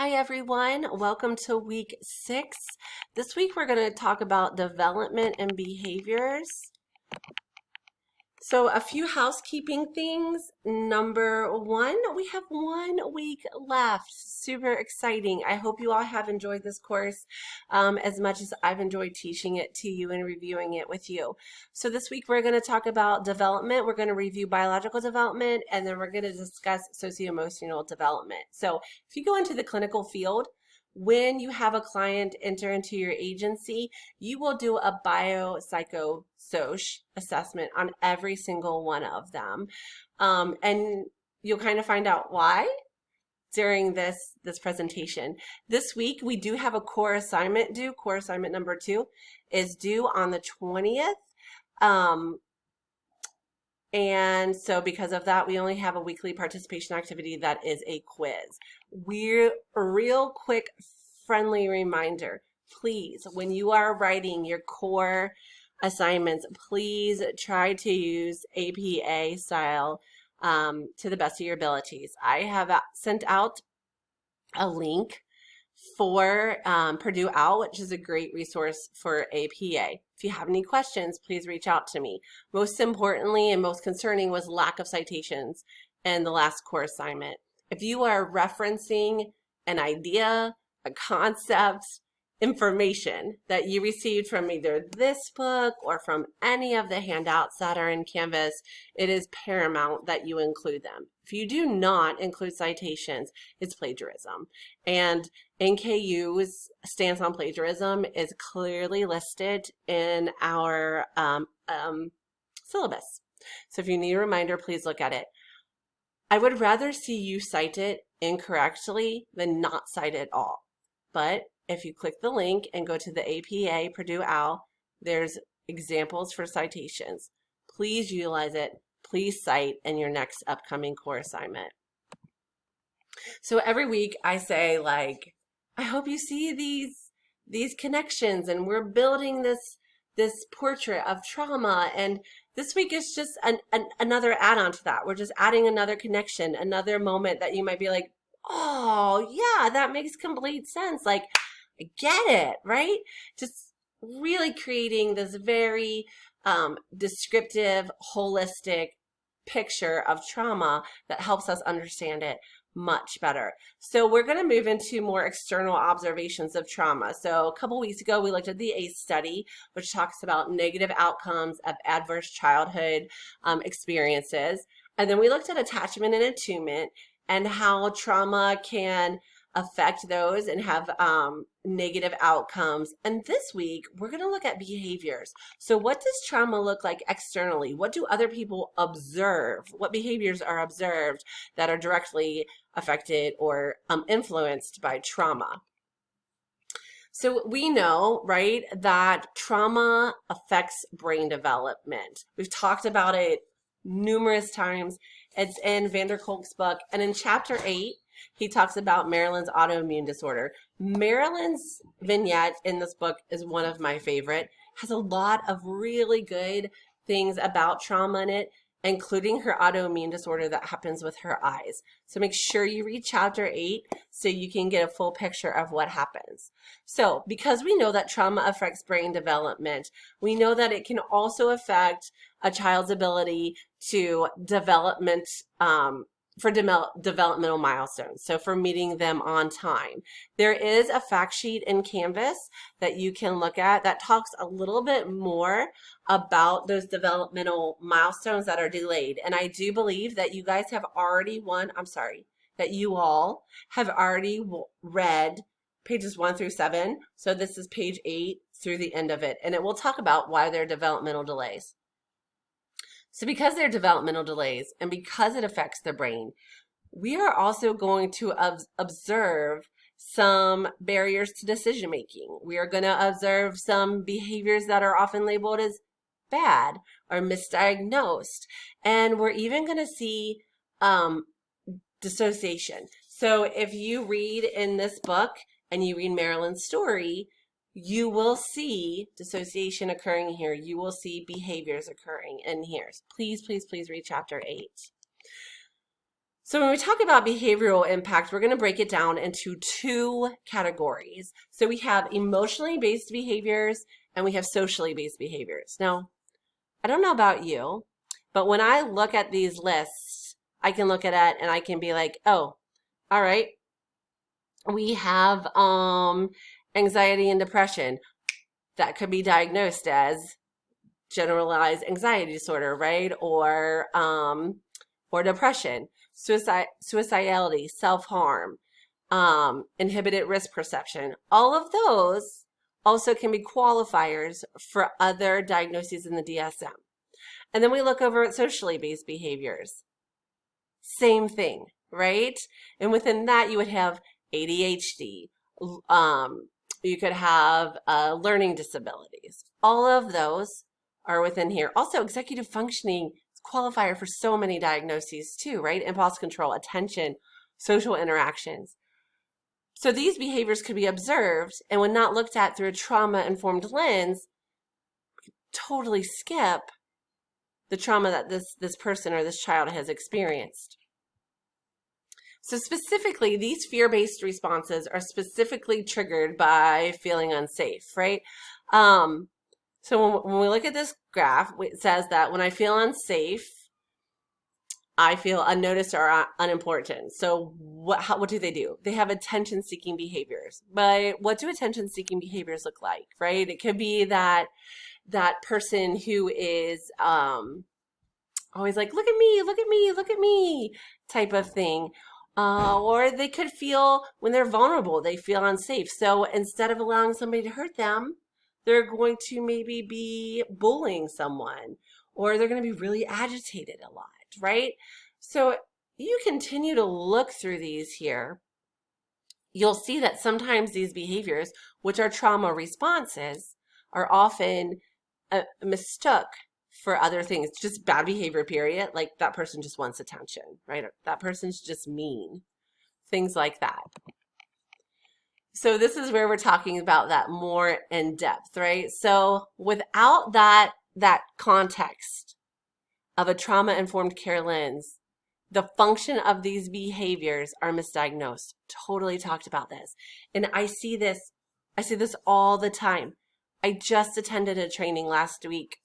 Hi everyone, welcome to week 6. This week we're going to talk about development and behaviors. So a few housekeeping things. Number 1, we have 1 week left. Super exciting. I hope you all have enjoyed this course as much as I've enjoyed teaching it to you and reviewing it with you. So this week we're going to talk about development. We're going to review biological development, and then we're going to discuss socio-emotional development. So if you go into the clinical field, when you have a client enter into your agency, you will do a biopsychosocial assessment on every single one of them. And you'll kind of find out why during this presentation. This week, we do have a core assignment due. Core assignment number 2 is due on the 20th. And so because of that, we only have a weekly participation activity that is a quiz. We're a real quick, friendly reminder. Please, when you are writing your core assignments, please try to use APA style to the best of your abilities. I have sent out a link for Purdue OWL, which is a great resource for APA. If you have any questions, please reach out to me. Most importantly and most concerning was lack of citations in the last core assignment. If you are referencing an idea, a concept, information that you received from either this book or from any of the handouts that are in Canvas, it is paramount that you include them. If you do not include citations, it's plagiarism. And NKU's stance on plagiarism is clearly listed in our syllabus. So if you need a reminder, please look at it. I would rather see you cite it incorrectly than not cite it at all. But if you click the link and go to the APA Purdue OWL, there's examples for citations. Please utilize it. Please cite in your next upcoming core assignment. So every week I say, like, I hope you see these connections, and we're building this portrait of trauma. And this week is just another add-on to that. We're just adding another connection, another moment that you might be like, oh yeah, that makes complete sense. Like, I get it, right? Just really creating this very descriptive, holistic picture of trauma that helps us understand it much better. So we're going to move into more external observations of trauma. So a couple weeks ago, we looked at the ACE study, which talks about negative outcomes of adverse childhood experiences. And then we looked at attachment and attunement and how trauma can affect those and have negative outcomes. And this week, we're going to look at behaviors. So what does trauma look like externally? What do other people observe? What behaviors are observed that are directly affected or influenced by trauma? So we know, right, that trauma affects brain development. We've talked about it numerous times. It's in van der Kolk's book. And in chapter 8, he talks about Marilyn's autoimmune disorder. Marilyn's vignette in this book is one of my favorite. Has a lot of really good things about trauma in it, including her autoimmune disorder that happens with her eyes. So make sure you read chapter 8 so you can get a full picture of what happens. So because we know that trauma affects brain development, we know that it can also affect a child's ability to developmental milestones, so for meeting them on time. There is a fact sheet in Canvas that you can look at that talks a little bit more about those developmental milestones that are delayed. And I do believe that you guys have already that you all have already read pages 1 through 7. So this is page 8 through the end of it, and it will talk about why there are developmental delays. So because there are developmental delays and because it affects the brain, we are also going to observe some barriers to decision making. We are going to observe some behaviors that are often labeled as bad or misdiagnosed. And we're even going to see dissociation. So if you read in this book and you read Marilyn's story, you will see dissociation occurring here. You will see behaviors occurring in here. Please, please, please read chapter 8. So when we talk about behavioral impact, we're going to break it down into two categories. So we have emotionally based behaviors and we have socially based behaviors. Now, I don't know about you, but when I look at these lists, I can look at it and I can be like, oh, all right, we have anxiety and depression. That could be diagnosed as generalized anxiety disorder, right? Or depression, suicidality, self-harm, inhibited risk perception. All of those also can be qualifiers for other diagnoses in the DSM. And then we look over at socially based behaviors. Same thing, right? And within that, you would have ADHD. You could have learning disabilities. All of those are within here. Also, executive functioning is a qualifier for so many diagnoses too, right? Impulse control, attention, social interactions. So these behaviors could be observed, and when not looked at through a trauma-informed lens, totally skip the trauma that this person or this child has experienced. So specifically, these fear-based responses are specifically triggered by feeling unsafe, right? So when we look at this graph, it says that when I feel unsafe, I feel unnoticed or unimportant. So what do they do? They have attention-seeking behaviors. But what do attention-seeking behaviors look like, right? It could be that person who is always like, look at me, look at me, look at me type of thing. Or they could feel when they're vulnerable, they feel unsafe. So instead of allowing somebody to hurt them, they're going to maybe be bullying someone, or they're going to be really agitated a lot, right? So you continue to look through these here. You'll see that sometimes these behaviors, which are trauma responses, are often mistook for other things. Just bad behavior, period. Like that person just wants attention, right? That person's just mean. Things like that. So this is where we're talking about that more in depth, right? So without that context of a trauma-informed care lens, the function of these behaviors are misdiagnosed. Totally talked about this. And I see this all the time. I just attended a training last week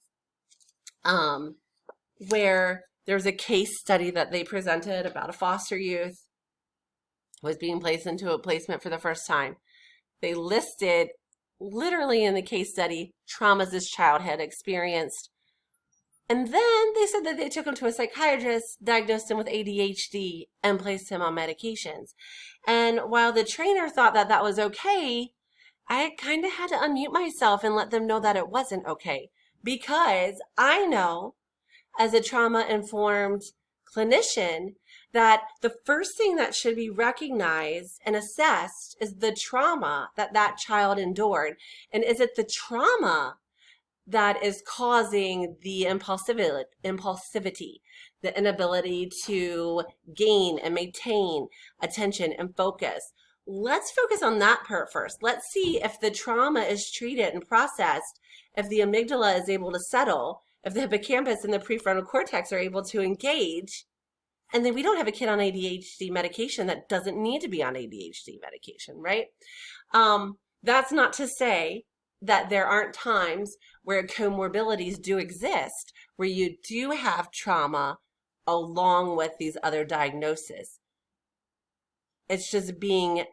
where there's a case study that they presented about a foster youth who was being placed into a placement for the first time. They listed literally in the case study traumas this child had experienced. And then they said that they took him to a psychiatrist, diagnosed him with ADHD, and placed him on medications. And while the trainer thought that that was okay, I kind of had to unmute myself and let them know that it wasn't okay. Because I know, as a trauma-informed clinician, that the first thing that should be recognized and assessed is the trauma that child endured. And is it the trauma that is causing the impulsivity, the inability to gain and maintain attention and focus? Let's focus on that part first. Let's see if the trauma is treated and processed, if the amygdala is able to settle, if the hippocampus and the prefrontal cortex are able to engage. And then we don't have a kid on ADHD medication that doesn't need to be on ADHD medication, right? That's not to say that there aren't times where comorbidities do exist, where you do have trauma along with these other diagnoses. It's just being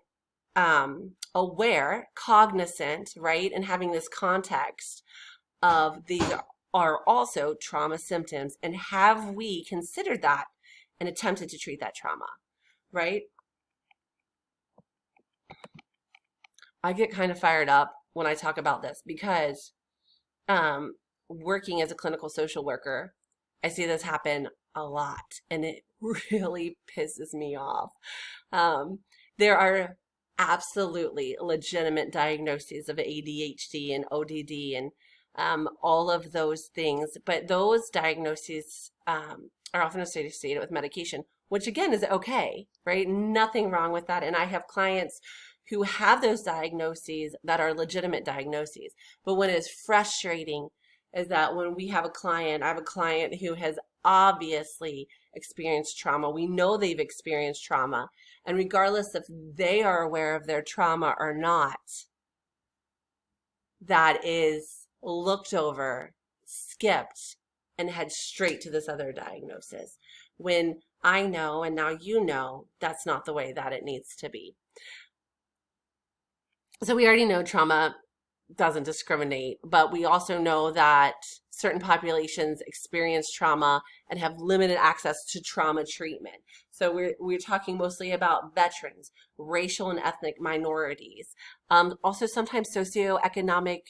aware, cognizant, right? And having this context of these are also trauma symptoms. And have we considered that and attempted to treat that trauma, right? I get kind of fired up when I talk about this because working as a clinical social worker, I see this happen a lot, and it really pisses me off. There are absolutely legitimate diagnoses of ADHD and ODD and all of those things, but those diagnoses are often associated with medication, which again is okay, right? Nothing wrong with that. And I have clients who have those diagnoses that are legitimate diagnoses. But what is frustrating is that when we have a client, I have a client who has obviously experienced trauma. We know they've experienced trauma. And regardless if they are aware of their trauma or not, that is looked over, skipped, and head straight to this other diagnosis. When I know, and now you know, that's not the way that it needs to be. So we already know trauma doesn't discriminate, but we also know that certain populations experience trauma and have limited access to trauma treatment. So we're talking mostly about veterans, racial and ethnic minorities. Also sometimes socioeconomic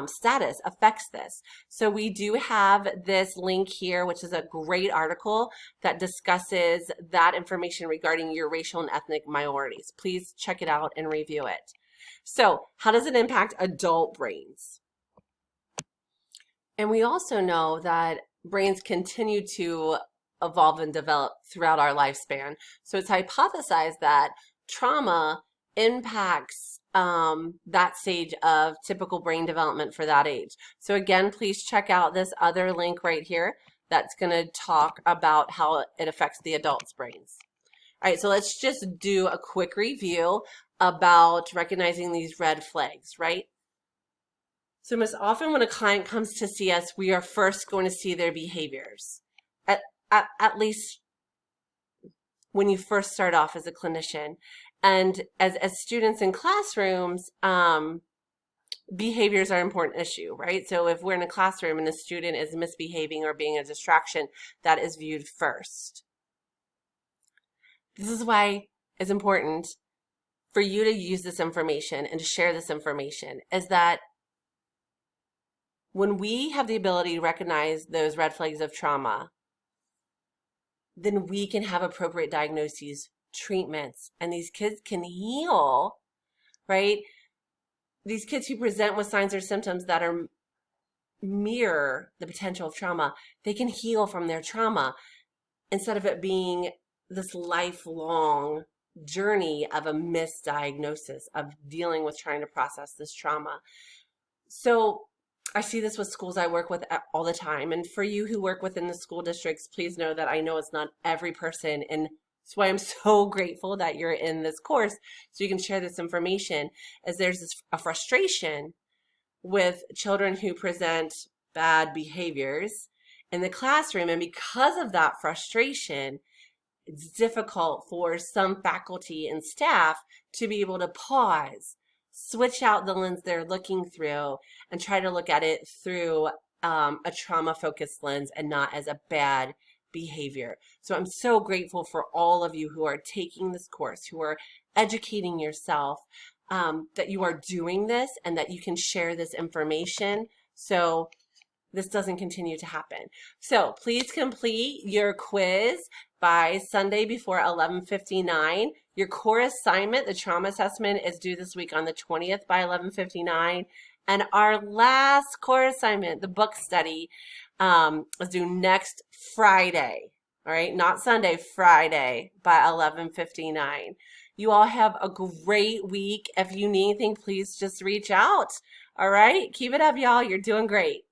status affects this. So we do have this link here, which is a great article that discusses that information regarding your racial and ethnic minorities. Please check it out and review it. So how does it impact adult brains? And we also know that brains continue to evolve and develop throughout our lifespan. So it's hypothesized that trauma impacts that stage of typical brain development for that age. So again, please check out this other link right here that's going to talk about how it affects the adults' brains. All right, so let's just do a quick review about recognizing these red flags, right? So most often when a client comes to see us, we are first going to see their behaviors. At least when you first start off as a clinician. And as students in classrooms, behaviors are an important issue, right? So if we're in a classroom and a student is misbehaving or being a distraction, that is viewed first. This is why it's important for you to use this information and to share this information, is that when we have the ability to recognize those red flags of trauma, then we can have appropriate diagnoses, treatments, and these kids can heal, right? These kids who present with signs or symptoms that are mirror the potential of trauma, they can heal from their trauma instead of it being this lifelong journey of a misdiagnosis, of dealing with trying to process this trauma. So I see this with schools I work with all the time. And for you who work within the school districts, please know that I know it's not every person. And that's why I'm so grateful that you're in this course so you can share this information, as there's a frustration with children who present bad behaviors in the classroom. And because of that frustration, it's difficult for some faculty and staff to be able to pause, switch out the lens they're looking through, and try to look at it through a trauma-focused lens and not as a bad behavior. So I'm so grateful for all of you who are taking this course, who are educating yourself, that you are doing this and that you can share this information so this doesn't continue to happen. So please complete your quiz by Sunday before 11:59. Your core assignment, the trauma assessment, is due this week on the 20th by 11:59. And our last core assignment, the book study, is due next Friday. All right, not Sunday, Friday by 11:59. You all have a great week. If you need anything, please just reach out. All right, keep it up, y'all. You're doing great.